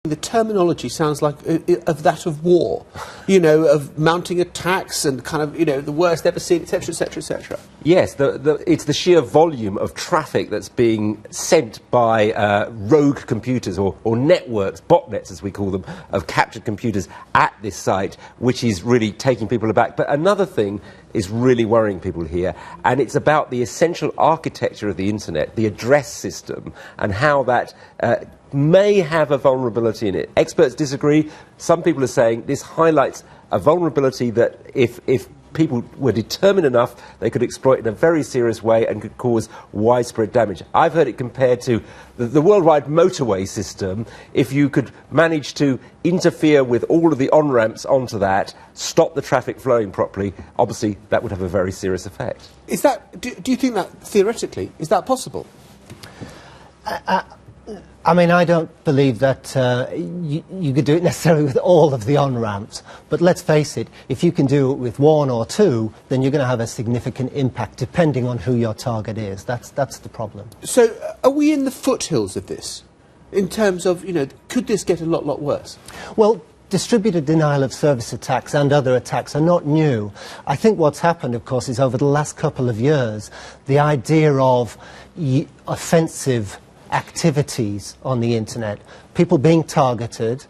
The terminology sounds like of that of war, you know, of mounting attacks and kind of, you know, the worst ever seen, etc., etc., etc. Yes, it's the sheer volume of traffic that's being sent by rogue computers or networks, botnets as we call them, of captured computers at this site, which is really taking people aback. But another thing is really worrying people here, and it's about the essential architecture of the internet, the address system, and how that may have a vulnerability in it. Experts disagree. Some people are saying this highlights a vulnerability that if people were determined enough, they could exploit in a very serious way and could cause widespread damage. I've heard it compared to the worldwide motorway system. If you could manage to interfere with all of the on-ramps onto that, stop the traffic flowing properly, obviously that would have a very serious effect. Is that, do you think that, theoretically, is that possible? I mean, I don't believe that you could do it necessarily with all of the on-ramps. But let's face it, if you can do it with one or two, then you're going to have a significant impact, depending on who your target is. That's the problem. So, are we in the foothills of this? In terms of, you know, could this get a lot worse? Well, distributed denial of service attacks and other attacks are not new. I think what's happened, of course, is over the last couple of years, the idea of offensive activities on the internet, people being targeted,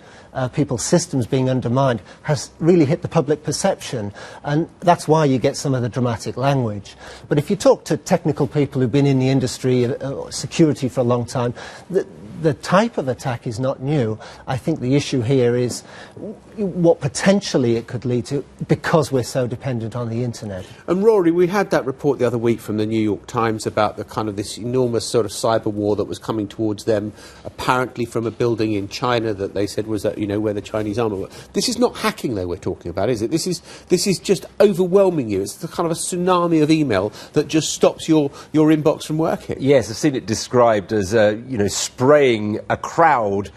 people's systems being undermined, has really hit the public perception, and that's why you get some of the dramatic language. But if you talk to technical people who've been in the industry, security for a long time, the type of attack is not new. I think the issue here is what potentially it could lead to because we're so dependent on the internet. And Rory, we had that report the other week from the New York Times about the kind of this enormous sort of cyber war that was coming towards them, apparently from a building in China that they said was, you know, where the Chinese army were. This is not hacking, though, we're talking about, is it? This is just overwhelming you. It's the kind of a tsunami of email that just stops your inbox from working. Yes, I've seen it described as, you know, spraying a crowd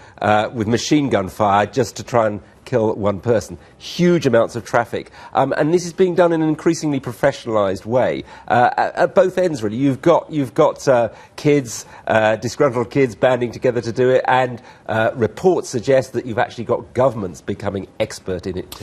with machine gun fire just to try and kill one person. Huge amounts of traffic. And this is being done in an increasingly professionalised way. At both ends, really. You've got kids, disgruntled kids banding together to do it, and reports suggest that you've actually got governments becoming expert in it too.